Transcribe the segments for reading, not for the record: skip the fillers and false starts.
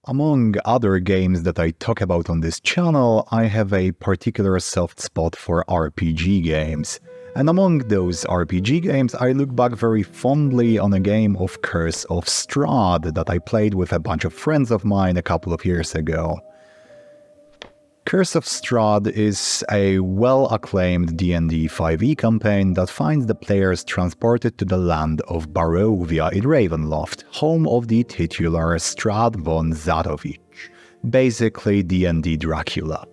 Among other games that I talk about on this channel, I have a particular soft spot for RPG games. And among those RPG games, I look back very fondly on a game of Curse of Strahd that I played with a bunch of friends of mine a couple of years ago. Curse of Strahd is a well-acclaimed D&D 5e campaign that finds the players transported to the land of Barovia in Ravenloft, home of the titular Strahd von Zarovich, basically D&D Dracula.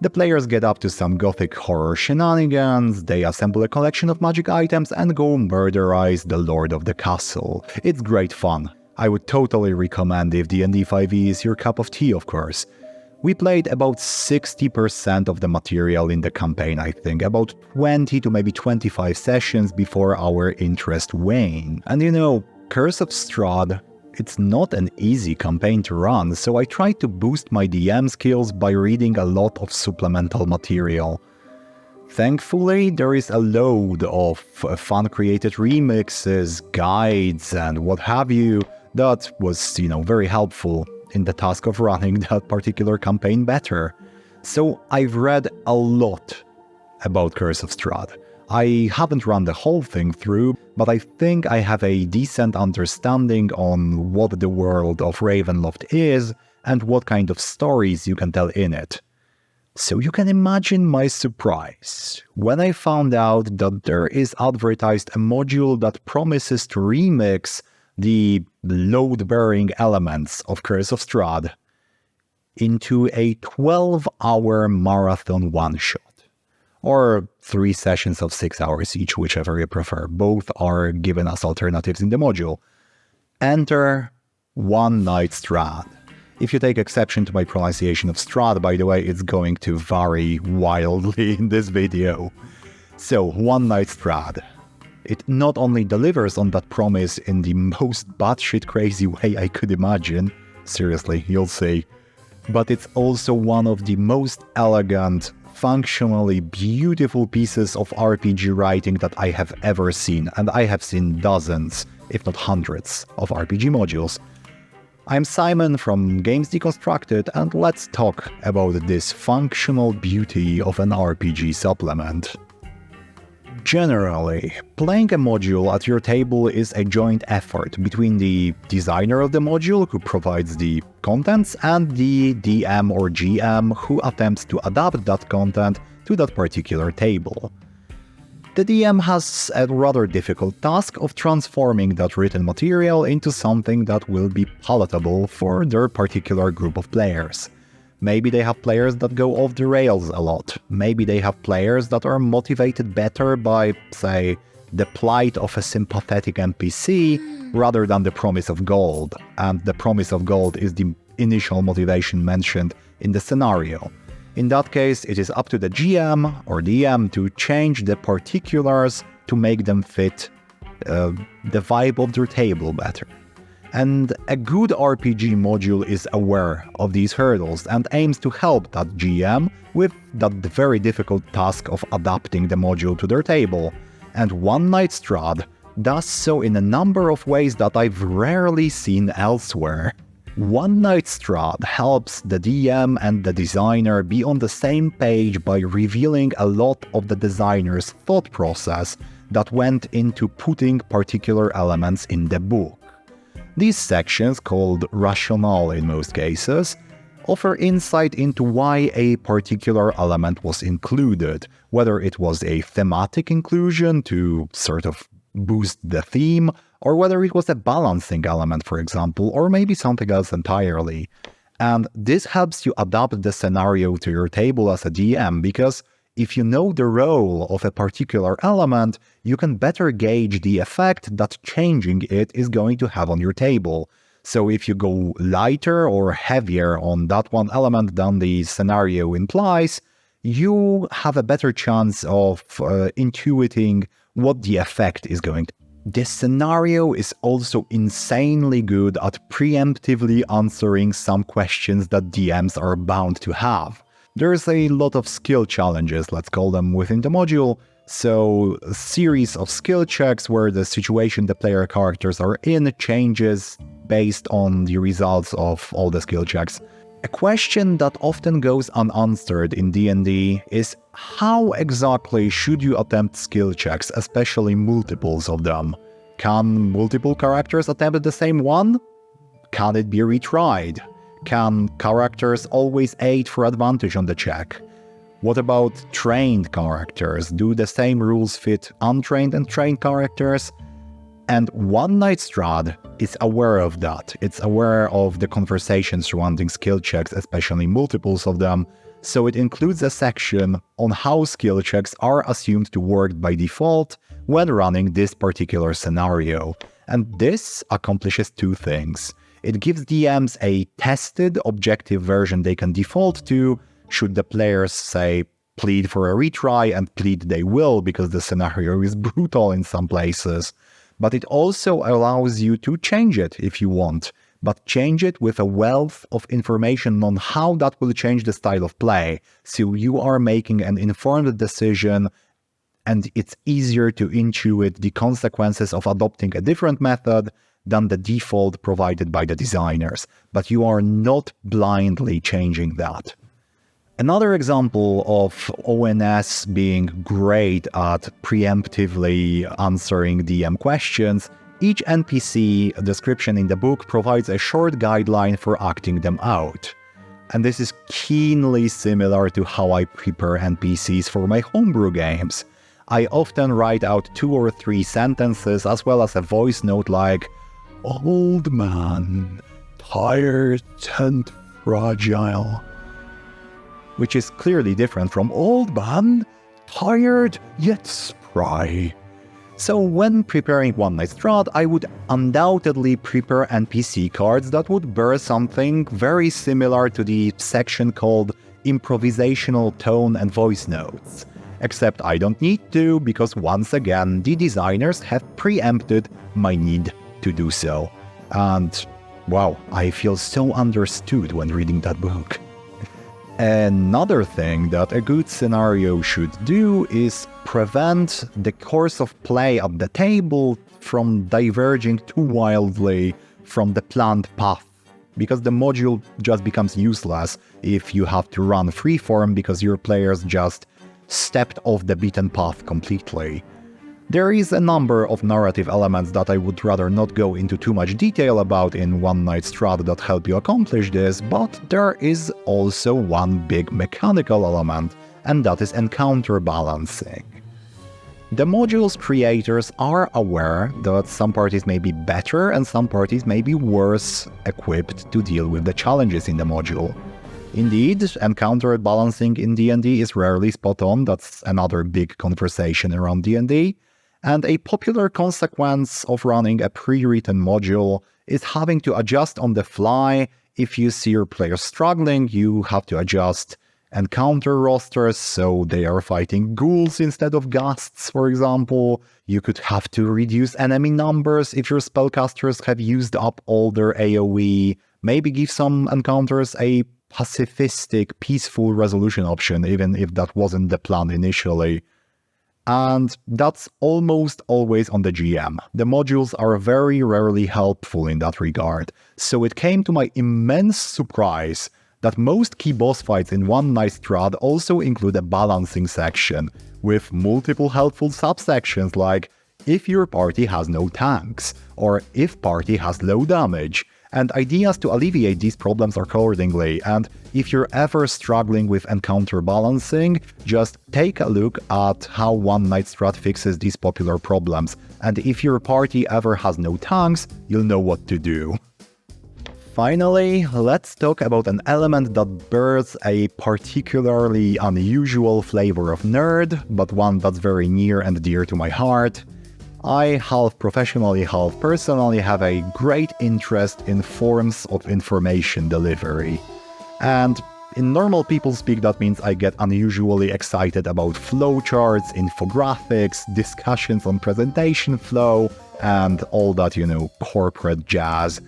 The players get up to some gothic horror shenanigans, they assemble a collection of magic items and go murderize the lord of the castle. It's great fun. I would totally recommend if D&D 5e is your cup of tea, of course. We played about 60% of the material in the campaign, I think, about 20 to maybe 25 sessions before our interest waned. And Curse of Strahd, it's not an easy campaign to run, so I tried to boost my DM skills by reading a lot of supplemental material. Thankfully, there is a load of fan-created remixes, guides, and what have you that was, very helpful in the task of running that particular campaign better. So I've read a lot about Curse of Strahd. I haven't run the whole thing through, but I think I have a decent understanding on what the world of Ravenloft is and what kind of stories you can tell in it. So you can imagine my surprise when I found out that there is advertised a module that promises to remix the load-bearing elements of Curse of Strahd into a 12-hour marathon one-shot. Or 3 sessions of 6 hours each, whichever you prefer. Both are given as alternatives in the module. Enter One Night Strahd. If you take exception to my pronunciation of Strahd, by the way, it's going to vary wildly in this video. So, One Night Strahd. It not only delivers on that promise in the most batshit crazy way I could imagine, seriously, you'll see, but it's also one of the most elegant, functionally beautiful pieces of RPG writing that I have ever seen, and I have seen dozens, if not hundreds, of RPG modules. I'm Simon from Games Deconstructed, and let's talk about this functional beauty of an RPG supplement. Generally, playing a module at your table is a joint effort between the designer of the module, who provides the contents, and the DM or GM, who attempts to adapt that content to that particular table. The DM has a rather difficult task of transforming that written material into something that will be palatable for their particular group of players. Maybe they have players that go off the rails a lot. Maybe they have players that are motivated better by, say, the plight of a sympathetic NPC rather than the promise of gold. And the promise of gold is the initial motivation mentioned in the scenario. In that case, it is up to the GM or DM to change the particulars to make them fit the vibe of their table better. And a good RPG module is aware of these hurdles and aims to help that GM with that very difficult task of adapting the module to their table. And One Night Strahd does so in a number of ways that I've rarely seen elsewhere. One Night Strahd helps the DM and the designer be on the same page by revealing a lot of the designer's thought process that went into putting particular elements in the book. These sections, called rationale in most cases, offer insight into why a particular element was included, whether it was a thematic inclusion to sort of boost the theme, or whether it was a balancing element, for example, or maybe something else entirely. And this helps you adapt the scenario to your table as a DM, because if you know the role of a particular element, you can better gauge the effect that changing it is going to have on your table. So if you go lighter or heavier on that one element than the scenario implies, you have a better chance of intuiting what the effect is going to be. This scenario is also insanely good at preemptively answering some questions that DMs are bound to have. There's a lot of skill challenges, let's call them, within the module, So a series of skill checks where the situation the player characters are in changes based on the results of all the skill checks. A question that often goes unanswered in D&D is how exactly should you attempt skill checks, especially multiples of them? Can multiple characters attempt the same one? Can it be retried? Can characters always aid for advantage on the check? What about trained characters? Do the same rules fit untrained and trained characters? And one Night Strahd is aware of that. It's aware of the conversation surrounding skill checks, especially multiples of them, so it includes a section on how skill checks are assumed to work by default when running this particular scenario. And this accomplishes two things. It gives DMs a tested, objective version they can default to, should the players, say, plead for a retry, and plead they will because the scenario is brutal in some places. But it also allows you to change it if you want, but change it with a wealth of information on how that will change the style of play, so you are making an informed decision and it's easier to intuit the consequences of adopting a different method than the default provided by the designers, but you are not blindly changing that. Another example of ONS being great at preemptively answering DM questions, each NPC description in the book provides a short guideline for acting them out. And this is keenly similar to how I prepare NPCs for my homebrew games. I often write out 2 or 3 sentences as well as a voice note like, "Old man, tired and fragile," which is clearly different from "old man, tired yet spry." So when preparing One Night Strahd, I would undoubtedly prepare NPC cards that would bear something very similar to the section called Improvisational Tone and Voice Notes. Except I don't need to, because once again, the designers have preempted my need to do so. And wow, I feel so understood when reading that book. Another thing that a good scenario should do is prevent the course of play at the table from diverging too wildly from the planned path, because the module just becomes useless if you have to run freeform because your players just stepped off the beaten path completely. There is a number of narrative elements that I would rather not go into too much detail about in One Night Strahd that help you accomplish this, but there is also one big mechanical element, and that is encounter balancing. The module's creators are aware that some parties may be better and some parties may be worse equipped to deal with the challenges in the module. Indeed, encounter balancing in D&D is rarely spot on. That's another big conversation around D&D. And a popular consequence of running a pre-written module is having to adjust on the fly. If you see your players struggling, you have to adjust encounter rosters so they are fighting ghouls instead of ghasts, for example. You could have to reduce enemy numbers if your spellcasters have used up all their AoE. Maybe give some encounters a pacifistic, peaceful resolution option, even if that wasn't the plan initially. And that's almost always on the GM. The modules are very rarely helpful in that regard. So it came to my immense surprise that most key boss fights in One Night Strahd also include a balancing section, with multiple helpful subsections like if your party has no tanks, or if party has low damage, and ideas to alleviate these problems accordingly. And if you're ever struggling with encounter balancing, just take a look at how One Night Strahd fixes these popular problems, and if your party ever has no tanks, you'll know what to do. Finally, let's talk about an element that bears a particularly unusual flavor of nerd, but one that's very near and dear to my heart. I, half professionally, half personally, have a great interest in forms of information delivery. And in normal people speak, that means I get unusually excited about flowcharts, infographics, discussions on presentation flow, and all that, corporate jazz.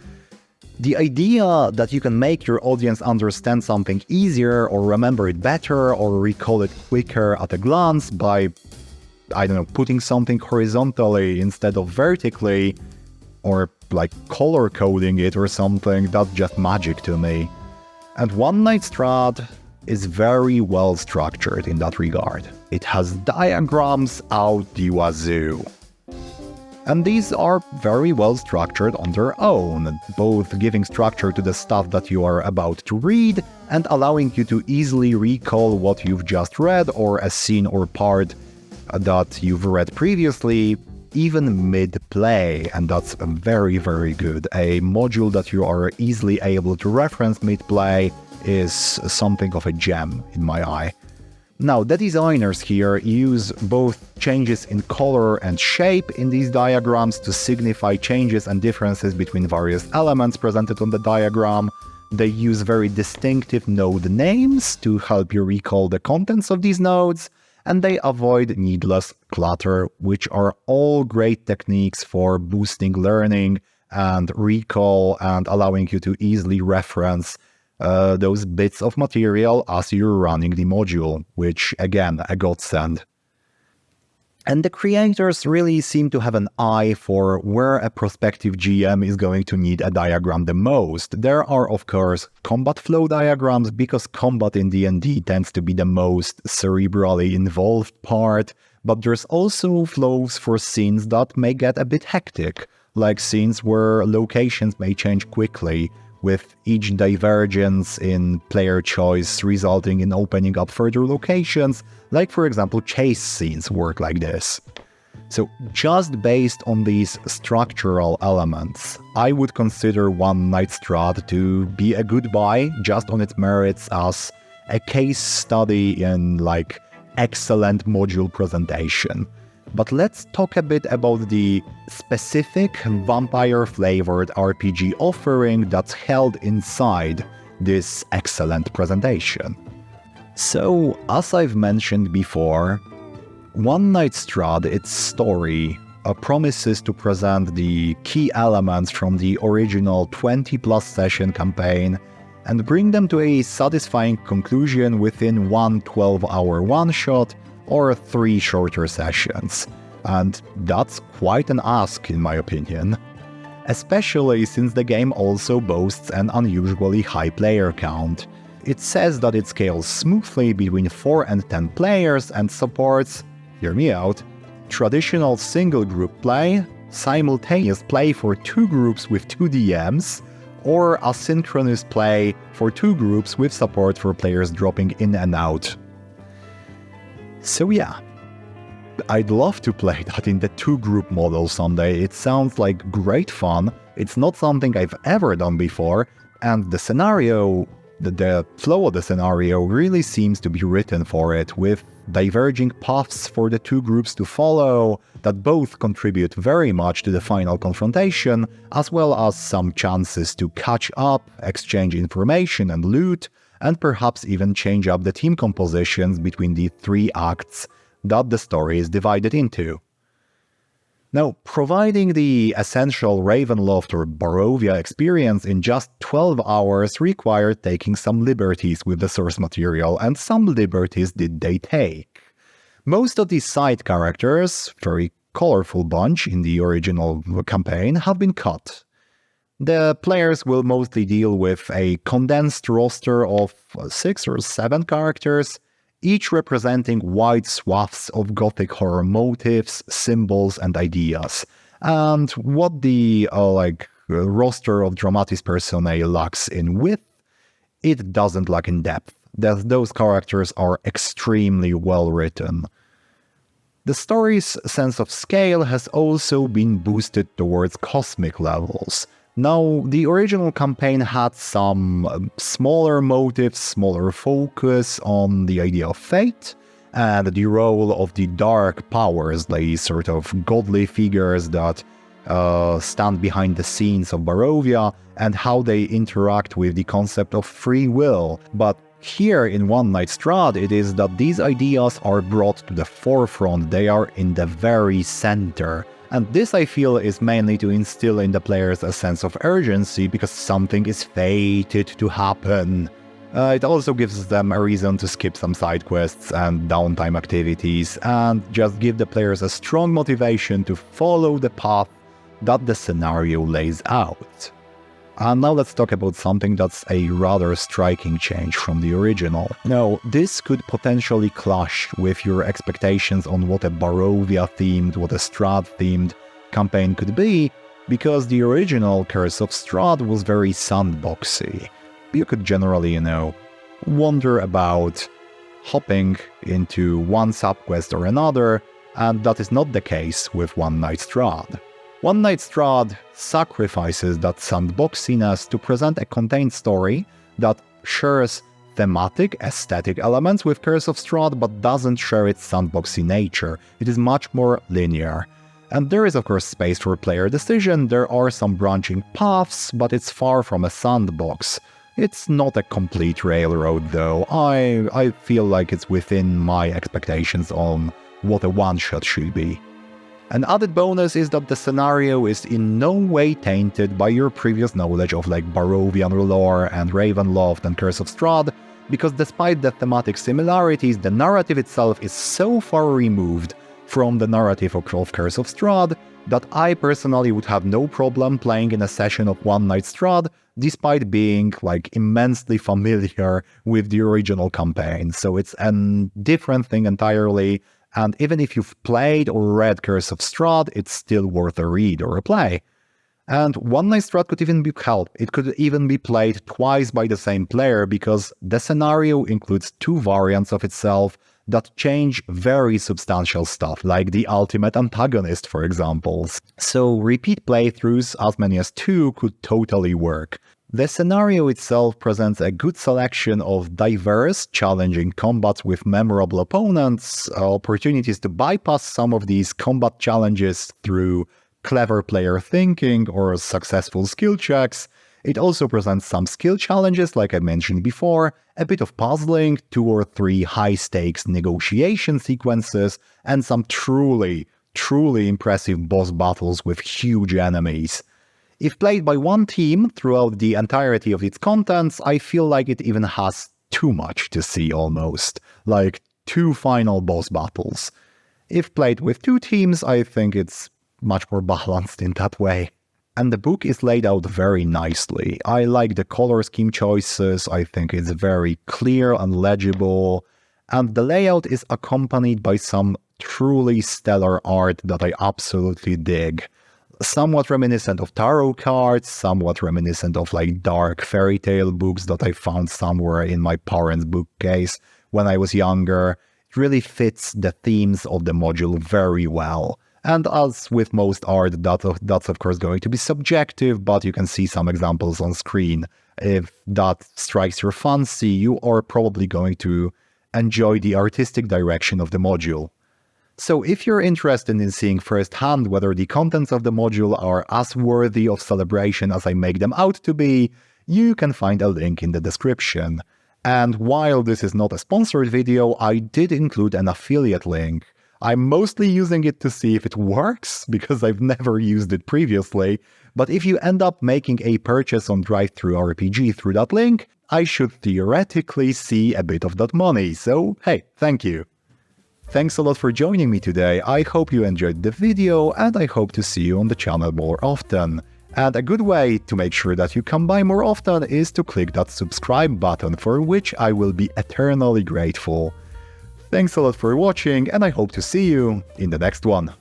The idea that you can make your audience understand something easier, or remember it better, or recall it quicker at a glance by I don't know, putting something horizontally instead of vertically, or like color coding it or something, that's just magic to me. And One Night Strahd is very well structured in that regard. It has diagrams out the wazoo. And these are very well structured on their own, both giving structure to the stuff that you are about to read and allowing you to easily recall what you've just read or a scene or part that you've read previously, even mid-play, and that's very, very good. A module that you are easily able to reference mid-play is something of a gem in my eye. Now, the designers here use both changes in color and shape in these diagrams to signify changes and differences between various elements presented on the diagram. They use very distinctive node names to help you recall the contents of these nodes, and they avoid needless clutter, which are all great techniques for boosting learning and recall and allowing you to easily reference those bits of material as you're running the module, which, again, a godsend. And the creators really seem to have an eye for where a prospective GM is going to need a diagram the most. There are, of course, combat flow diagrams, because combat in D&D tends to be the most cerebrally involved part, but there's also flows for scenes that may get a bit hectic, like scenes where locations may change quickly, with each divergence in player choice resulting in opening up further locations, like for example chase scenes work like this. So just based on these structural elements, I would consider One Night Strahd to be a good buy just on its merits as a case study in like excellent module presentation. But let's talk a bit about the specific vampire-flavored RPG offering that's held inside this excellent presentation. So, as I've mentioned before, One Night Strahd, its story, promises to present the key elements from the original 20-plus session campaign and bring them to a satisfying conclusion within one 12-hour one-shot or 3 shorter sessions. And that's quite an ask in my opinion, especially since the game also boasts an unusually high player count. It says that it scales smoothly between 4 and 10 players and supports, hear me out, traditional single group play, simultaneous play for 2 groups with 2 DMs, or asynchronous play for 2 groups with support for players dropping in and out. So yeah, I'd love to play that in the 2-group model someday. It sounds like great fun, it's not something I've ever done before, and the scenario, the flow of the scenario really seems to be written for it, with diverging paths for the 2 groups to follow that both contribute very much to the final confrontation, as well as some chances to catch up, exchange information and loot, and perhaps even change up the team compositions between the 3 acts that the story is divided into. Now, providing the essential Ravenloft or Barovia experience in just 12 hours required taking some liberties with the source material, and some liberties did they take. Most of these side characters, very colorful bunch in the original campaign, have been cut. The players will mostly deal with a condensed roster of 6 or 7 characters, each representing wide swaths of gothic horror motifs, symbols, and ideas. And what the roster of Dramatis Personae lacks in width, it doesn't lack in depth. Those characters are extremely well written. The story's sense of scale has also been boosted towards cosmic levels. Now, the original campaign had some smaller motives, smaller focus on the idea of fate, and the role of the dark powers, the sort of godly figures that stand behind the scenes of Barovia, and how they interact with the concept of free will. But here in One Night Strahd, it is that these ideas are brought to the forefront, they are in the very center. And this, I feel, is mainly to instill in the players a sense of urgency, because something is fated to happen. It also gives them a reason to skip some side quests and downtime activities, and just give the players a strong motivation to follow the path that the scenario lays out. And now let's talk about something that's a rather striking change from the original. Now, this could potentially clash with your expectations on what a Barovia-themed, what a Strahd-themed campaign could be, because the original Curse of Strahd was very sandboxy. You could generally, wander about, hopping into one subquest or another, and that is not the case with One Night Strahd. One Night Strahd sacrifices that sandboxiness to present a contained story that shares thematic, aesthetic elements with Curse of Strahd, but doesn't share its sandboxy nature. It is much more linear. And there is of course space for player decision, there are some branching paths, but it's far from a sandbox. It's not a complete railroad though. I feel like it's within my expectations on what a one-shot should be. An added bonus is that the scenario is in no way tainted by your previous knowledge of Barovian lore and Ravenloft and Curse of Strahd, because despite the thematic similarities, the narrative itself is so far removed from the narrative of Curse of Strahd that I personally would have no problem playing in a session of One Night Strahd, despite being immensely familiar with the original campaign. So it's a different thing entirely, and even if you've played or read Curse of Strahd, it's still worth a read or a play. And One Night Strahd could even be help. It could even be played twice by the same player, because the scenario includes two variants of itself that change very substantial stuff, like the ultimate antagonist, for example. So repeat playthroughs, as many as 2, could totally work. The scenario itself presents a good selection of diverse, challenging combats with memorable opponents, opportunities to bypass some of these combat challenges through clever player thinking or successful skill checks. It also presents some skill challenges, like I mentioned before, a bit of puzzling, 2 or 3 high-stakes negotiation sequences, and some truly impressive boss battles with huge enemies. If played by one team throughout the entirety of its contents, I feel like it even has too much to see almost, like 2 final boss battles. If played with 2 teams, I think it's much more balanced in that way. And the book is laid out very nicely. I like the color scheme choices, I think it's very clear and legible, and the layout is accompanied by some truly stellar art that I absolutely dig. Somewhat reminiscent of tarot cards, somewhat reminiscent of dark fairy tale books that I found somewhere in my parents' bookcase when I was younger. It really fits the themes of the module very well. And as with most art, that's of course going to be subjective, but you can see some examples on screen. If that strikes your fancy, you are probably going to enjoy the artistic direction of the module. So if you're interested in seeing firsthand whether the contents of the module are as worthy of celebration as I make them out to be, you can find a link in the description. And while this is not a sponsored video, I did include an affiliate link. I'm mostly using it to see if it works, because I've never used it previously, but if you end up making a purchase on DriveThruRPG through that link, I should theoretically see a bit of that money, so hey, thank you. Thanks a lot for joining me today, I hope you enjoyed the video, and I hope to see you on the channel more often. And a good way to make sure that you come by more often is to click that subscribe button, for which I will be eternally grateful. Thanks a lot for watching, and I hope to see you in the next one.